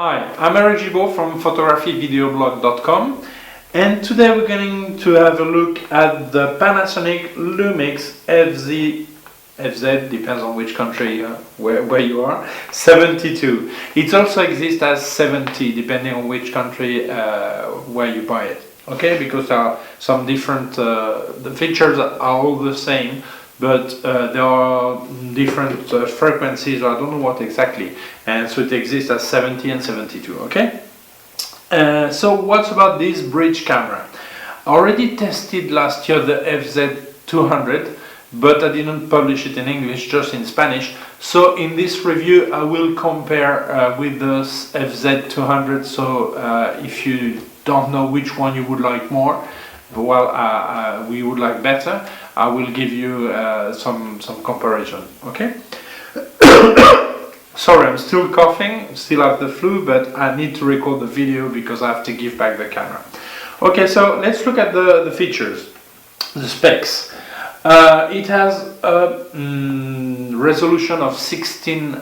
Hi, I'm Gibaud from photographyvideoblog.com, and today we're going to have a look at the Panasonic Lumix FZ, depends on which country, where you are, 72. It also exists as 70, depending on which country, where you buy it. Okay, because there are some different, the features are all the same, but there are different frequencies, or I don't know what exactly, and so it exists as 70 and 72, okay? So what's about this bridge camera? I already tested last year the FZ200, but I didn't publish it in English, just in Spanish. So in this review I will compare with the FZ200, so if you don't know which one you would like more, we would like better, I will give you some comparison, okay? Sorry, I'm still coughing, still have the flu, but I need to record the video because I have to give back the camera. Okay, so let's look at the features, the specs. It has a resolution of 16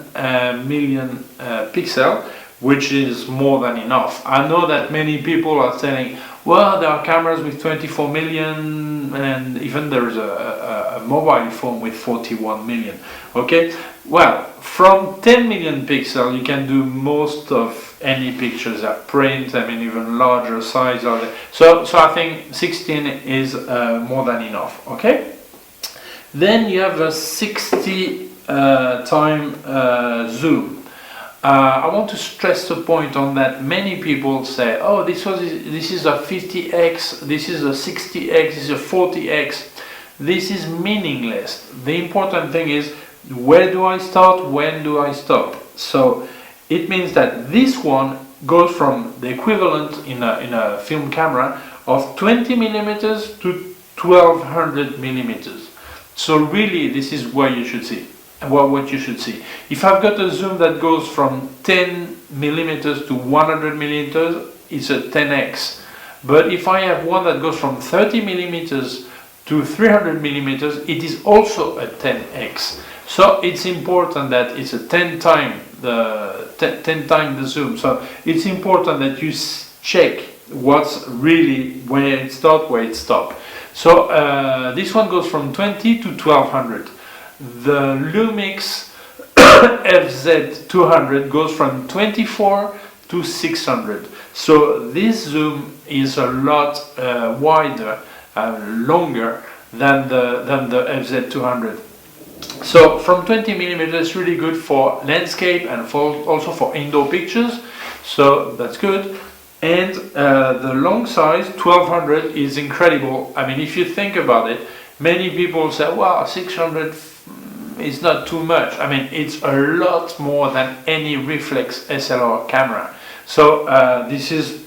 million pixels, which is more than enough. I know that many people are saying, well, there are cameras with 24 million, and even there is a mobile phone with 41 million. Okay, well, from 10 million pixels you can do most of any pictures that print. I mean, even larger size of it. So I think 16 is more than enough. Okay, then you have a 60 time zoom. I want to stress the point on that. Many people say, oh, this is a 50x, this is a 60x, this is a 40x. This is meaningless. The important thing is, where do I start, when do I stop? So it means that this one goes from the equivalent in a film camera of 20 millimeters to 1200 millimeters. So really, this is where you should see. What you should see. If I've got a zoom that goes from 10 millimeters to 100 millimeters, it's a 10x. But if I have one that goes from 30 millimeters to 300 millimeters, it is also a 10x. So it's important that it's a 10 times the zoom. So it's important that you check what's really where it starts, where it stops. So this one goes from 20 to 1200. The Lumix FZ200 goes from 24 to 600. So this zoom is a lot wider and longer than the FZ200. So from 20 millimeters is really good for landscape and also for indoor pictures. So that's good. And the long size 1200 is incredible. I mean, if you think about it, many people say, wow, 600 is not too much. I mean, it's a lot more than any reflex SLR camera. So this is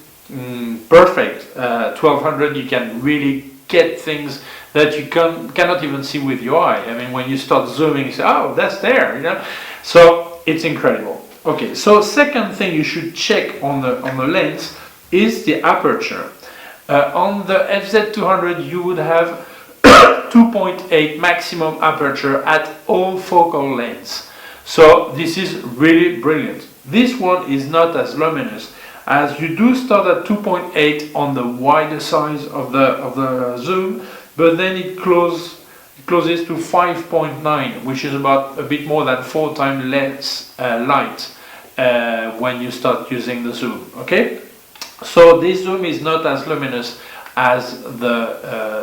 perfect. 1200, you can really get things that you cannot even see with your eye. I mean, when you start zooming, you say, oh, that's there, you know. So it's incredible. Okay, so second thing you should check on the lens is the aperture. On the FZ200, you would have 2.8 maximum aperture at all focal lengths. So this is really brilliant. This one is not as luminous, as you do start at 2.8 on the wider size of the zoom, but then it closes to 5.9, which is about a bit more than 4 times less light when you start using the zoom. Okay, so this zoom is not as luminous as the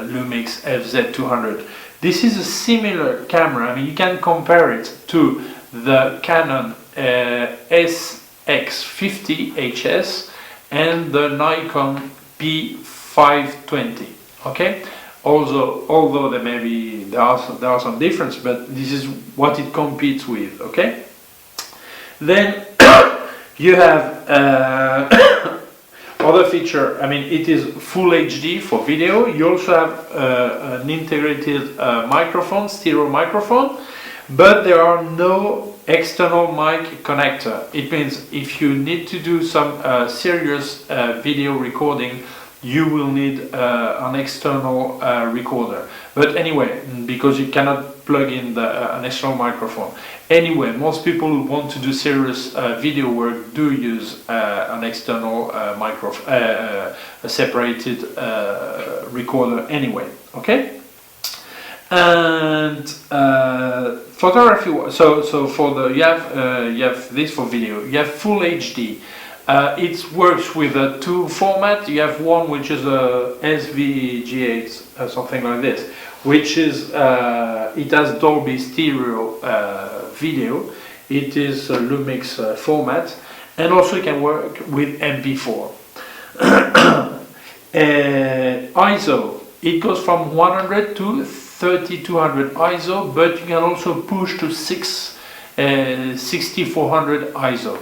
Lumix FZ200. This is a similar camera. I mean, you can compare it to the Canon SX50HS and the Nikon P520. Okay, although there are some difference, but this is what it competes with. Okay, then you have other feature. I mean, it is full HD for video. You also have an integrated microphone, stereo microphone, but there are no external mic connector. It means if you need to do some serious video recording, you will need an external recorder. But anyway, because you cannot plug in an external microphone. Anyway, most people who want to do serious video work do use an external microphone, a separated recorder anyway, okay? And photography, so for the you have this for video, you have full HD. It works with two format. You have one which is a SVGA, something like this, which is it has Dolby stereo video. It is a Lumix format, and also it can work with MP4. ISO, it goes from 100 to 3200 ISO, but you can also push to 6400 ISO.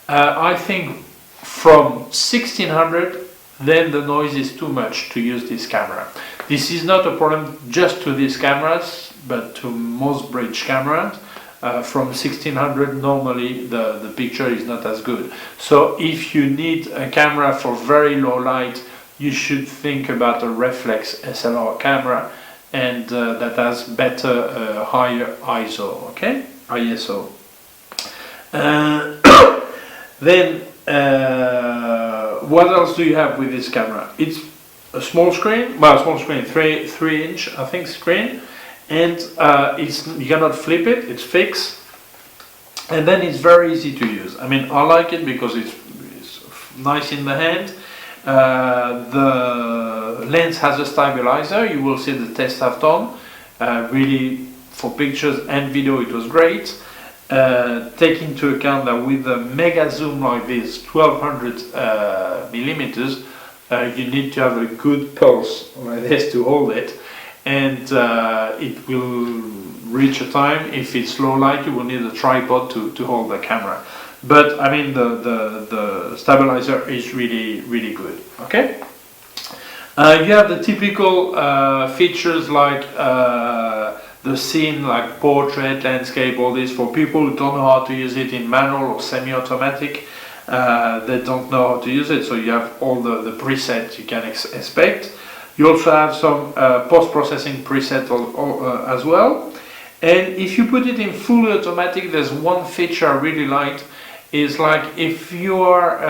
I think from 1600, then the noise is too much to use this camera. This is not a problem just to these cameras, but to most bridge cameras. From 1600, normally the picture is not as good. So if you need a camera for very low light, you should think about a reflex SLR camera, and that has better higher ISO, okay? ISO. Then what else do you have with this camera? It's a small screen, well, small screen, 3-inch I think screen, and you cannot flip it, it's fixed, and then it's very easy to use. I mean, I like it because it's nice in the hand. The lens has a stabilizer. You will see the test I've done. Really, for pictures and video, it was great. Take into account that with a mega zoom like this, 1200 millimeters, you need to have a good pulse like this to hold it, and it will reach a time, if it's low light, you will need a tripod to hold the camera. But I mean, the stabilizer is really good, okay? You have the typical features like the scene, like portrait, landscape, all this. For people who don't know how to use it in manual or semi-automatic, they don't know how to use it, so you have all the presets you can expect. You also have some post-processing preset as well. And if you put it in fully automatic, there's one feature I really like. Is like if you are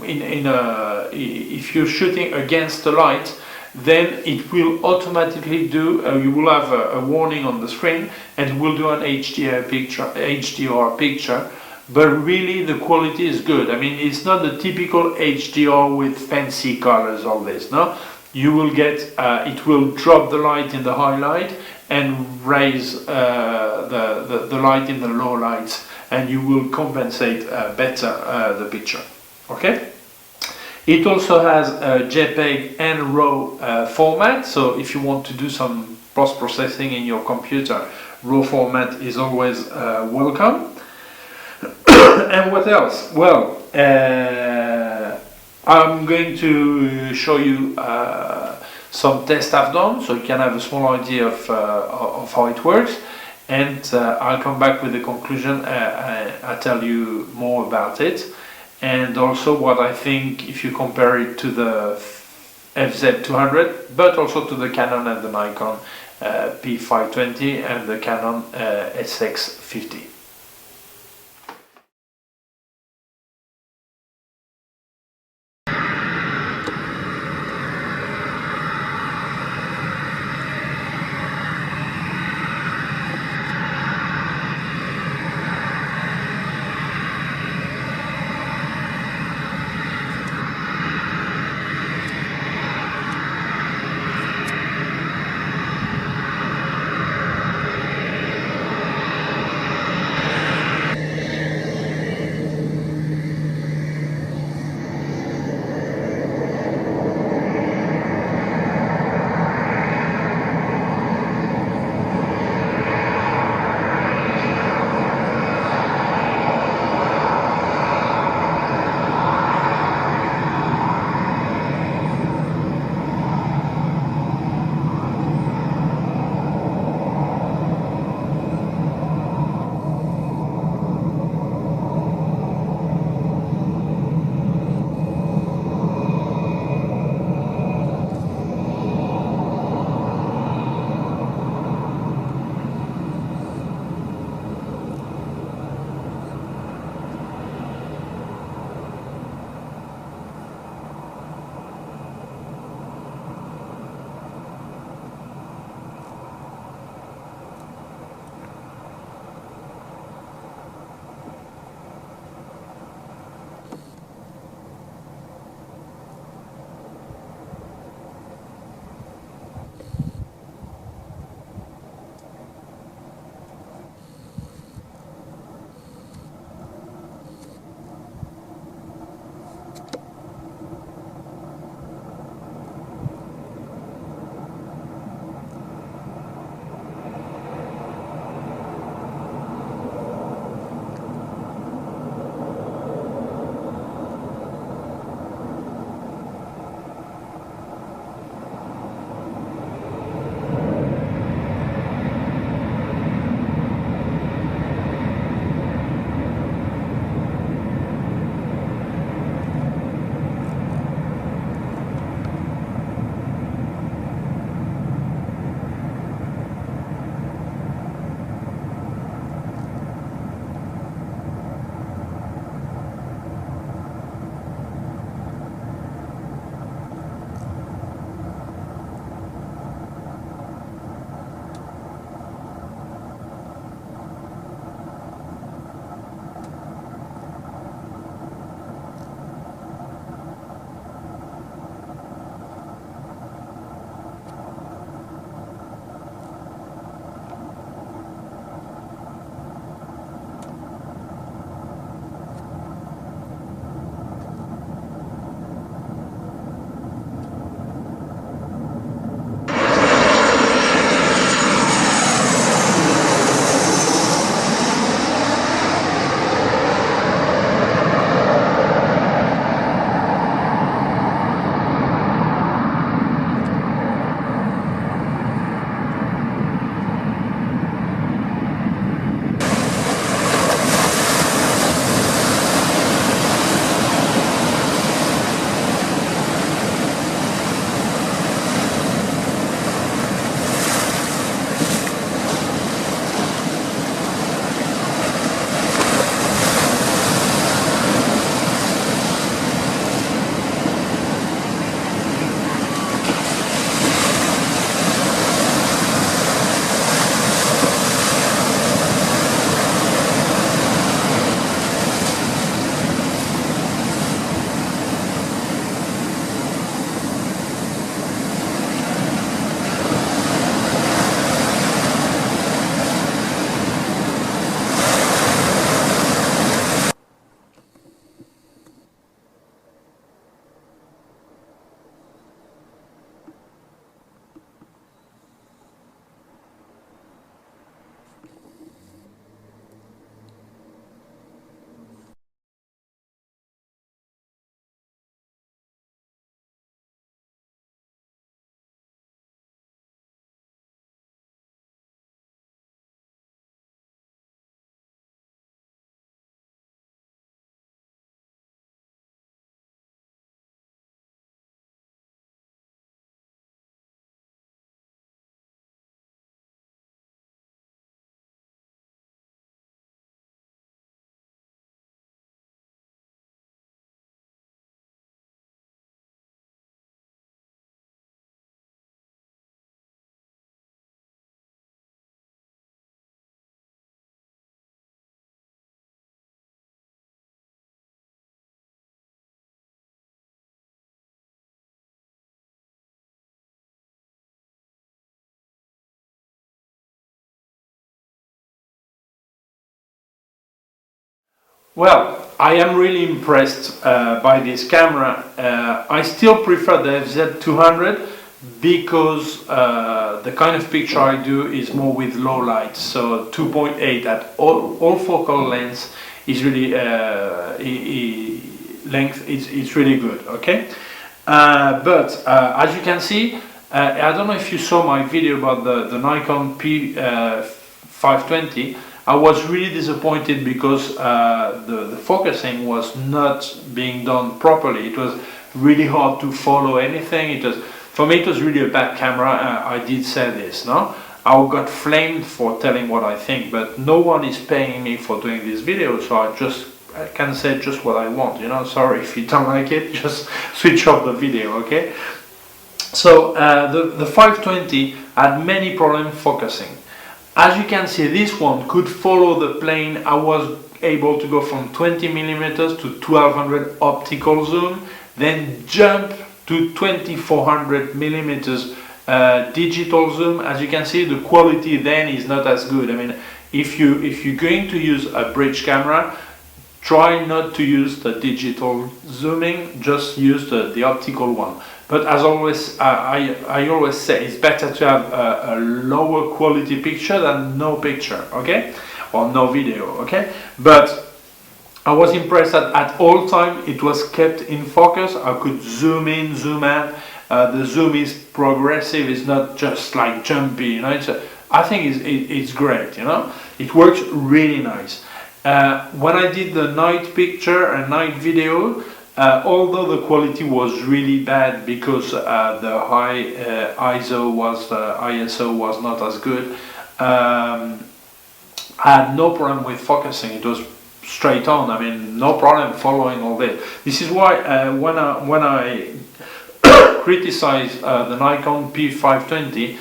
if you're shooting against the light, then it will automatically do. You will have a warning on the screen, and it will do an HDR picture. But really, the quality is good. I mean, it's not the typical HDR with fancy colors. All this, no. You will get. It will drop the light in the highlight and raise the light in the low lights, and you will compensate better the picture, okay? It also has a Jpeg and Raw format, so if you want to do some post-processing in your computer, Raw format is always welcome. And what else? Well, I'm going to show you some tests I've done, so you can have a small idea of how it works. And I'll come back with the conclusion. I'll tell you more about it, and also what I think if you compare it to the FZ200, but also to the Canon and the Nikon P520 and the Canon SX50. Well, I am really impressed by this camera. I still prefer the FZ200 because the kind of picture I do is more with low light. So 2.8 at all focal lengths is really length is really good. Okay, but as you can see, I don't know if you saw my video about the Nikon P520. I was really disappointed because the focusing was not being done properly. It was really hard to follow anything. For me it was really a bad camera. I did say this, no? I got flamed for telling what I think, but no one is paying me for doing this video, so I can say just what I want, you know. Sorry if you don't like it, just switch off the video, okay? So the 520 had many problems focusing. As you can see, this one could follow the plane. I was able to go from 20mm to 1200 optical zoom, then jump to 2400mm digital zoom. As you can see, the quality then is not as good. I mean, if you're going to use a bridge camera, try not to use the digital zooming, just use the optical one. But as always, I always say it's better to have a lower quality picture than no picture, okay? Or no video, okay? But I was impressed that at all time it was kept in focus. I could zoom in, zoom out. The zoom is progressive, it's not just like jumpy, you know? I think it's great, you know? It works really nice. When I did the night picture and night video, although the quality was really bad because the high ISO was not as good, I had no problem with focusing. It was straight on. I mean, no problem following all this. This is why when I criticize the Nikon P520,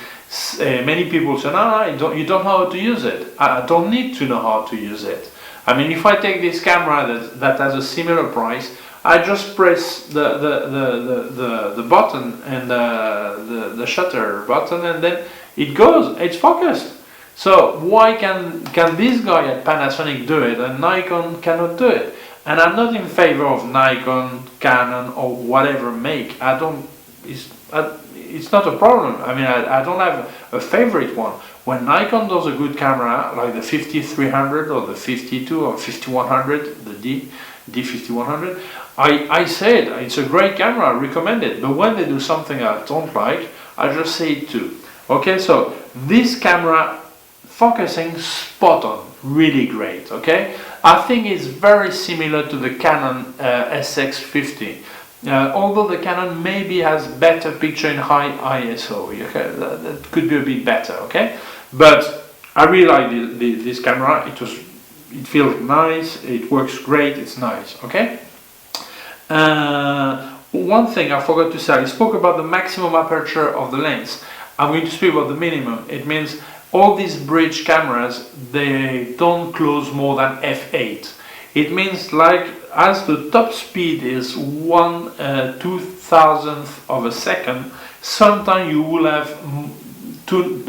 many people say, no, you don't know how to use it. I don't need to know how to use it. I mean, if I take this camera that has a similar price, I just press the button and the shutter button, and then it goes. It's focused. So why can this guy at Panasonic do it and Nikon cannot do it? And I'm not in favor of Nikon, Canon, or whatever make. It's not a problem. I mean, I don't have a favorite one. When Nikon does a good camera, like the 5300 or the 52 or 5100, the D5100, I said it's a great camera, I recommend it. But when they do something I don't like, I just say it too. Okay, so this camera focusing spot on, really great. Okay, I think it's very similar to the Canon SX50. Although the Canon maybe has better picture in high ISO, okay, that could be a bit better. Okay, but I really like this camera. It feels nice. It works great. It's nice. Okay. One thing I forgot to say, I spoke about the maximum aperture of the lens. I'm going to speak about the minimum. It means all these bridge cameras, they don't close more than f8. It means, like, as the top speed is 1/2000th of a second, sometimes you will have too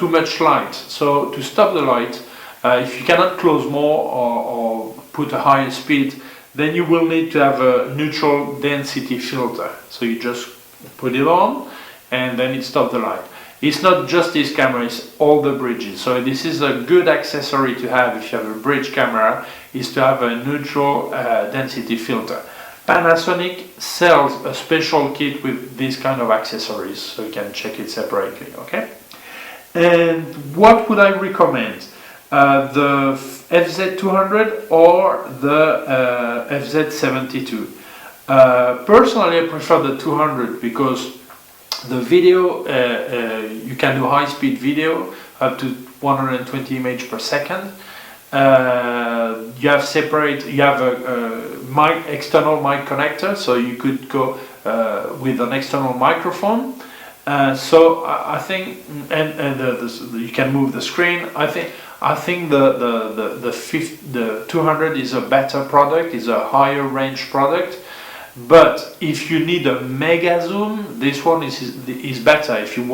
much light. So to stop the light, if you cannot close more or put a higher speed, then you will need to have a neutral density filter. So you just put it on and then it stops the light. It's not just this camera, it's all the bridges. So this is a good accessory to have if you have a bridge camera, is to have a neutral density filter. Panasonic sells a special kit with this kind of accessories, so you can check it separately, okay? And what would I recommend? The FZ200 or the FZ72. Personally, I prefer the 200 because the video, you can do high-speed video up to 120 images per second. You have a external mic connector, so you could go with an external microphone. So I think, and you can move the screen. I think the 200 is a better product, is a higher range product. But if you need a mega zoom, this one is better. If you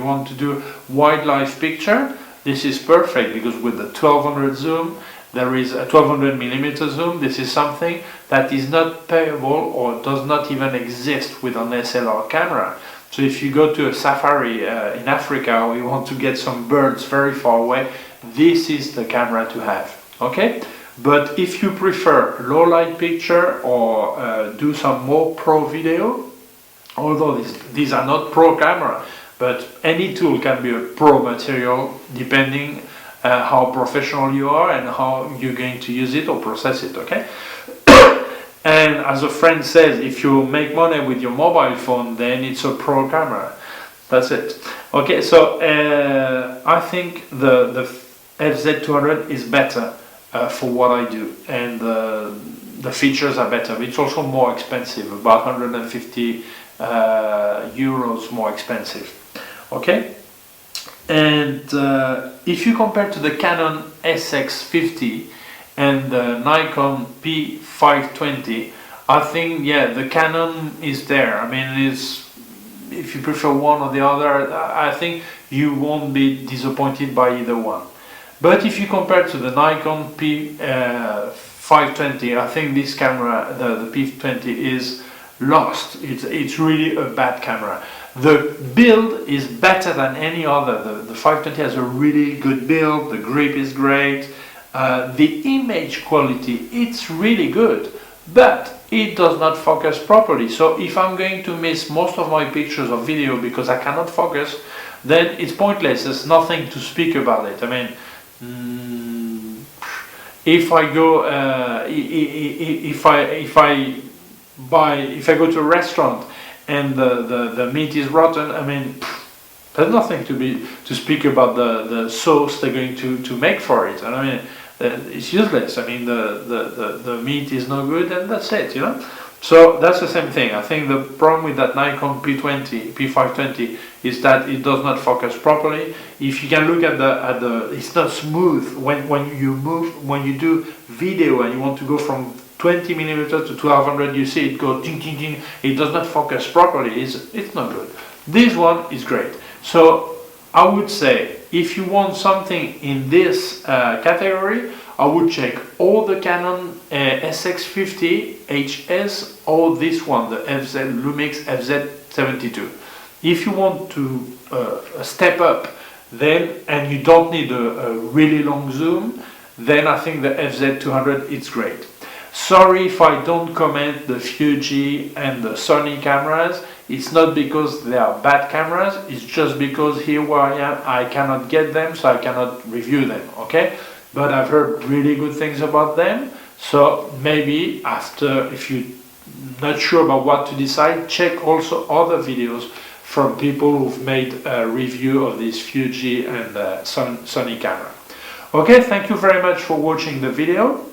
want to do wildlife picture, this is perfect, because with the 1200 zoom, there is a 1200mm zoom. This is something that is not payable or does not even exist with an SLR camera. So if you go to a safari in Africa or you want to get some birds very far away, this is the camera to have, okay? But if you prefer low light picture or do some more pro video, although these are not pro camera, but any tool can be a pro material depending how professional you are and how you're going to use it or process it, okay? And as a friend says, if you make money with your mobile phone, then it's a pro camera. That's it. Okay, so I think the FZ200 is better for what I do, and the features are better. It's also more expensive, about 150 euros more expensive. Okay, and if you compare to the Canon SX50 and the Nikon P520, I think, yeah, the Canon is there. I mean, if you prefer one or the other, I think you won't be disappointed by either one. But if you compare to the Nikon P520, I think this camera, the P20, is lost. It's really a bad camera. The build is better than any other. The 520 has a really good build, the grip is great, the image quality, it's really good, but it does not focus properly. So if I'm going to miss most of my pictures or video because I cannot focus, then it's pointless. There's nothing to speak about it. I mean, if I go, if I go to a restaurant and the meat is rotten, I mean, there's nothing to speak about the sauce they're going to make for it. And I mean, it's useless. I mean, the meat is no good, and that's it, you know. So that's the same thing. I think the problem with that Nikon P520 is that it does not focus properly. If you can look at the it's not smooth when you do video and you want to go from 20mm to 1200, you see it go ding ding ding. It does not focus properly. It's not good. This one is great. So I would say, if you want something in this category, I would check all the Canon SX50 HS or this one, the Lumix FZ72. If you want to step up, then, and you don't need a really long zoom, then I think the FZ200 is great. Sorry if I don't comment the Fuji and the Sony cameras. It's not because they are bad cameras, it's just because here where I am, I cannot get them, so I cannot review them, okay? But I've heard really good things about them, so maybe after, if you're not sure about what to decide, check also other videos from people who've made a review of this Fuji and Sony camera. Okay, thank you very much for watching the video.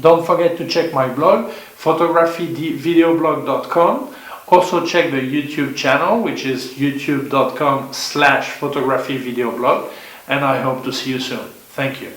Don't forget to check my blog, photographyvideoblog.com. Also check the YouTube channel, which is youtube.com/photographyvideoblog, and I hope to see you soon. Thank you.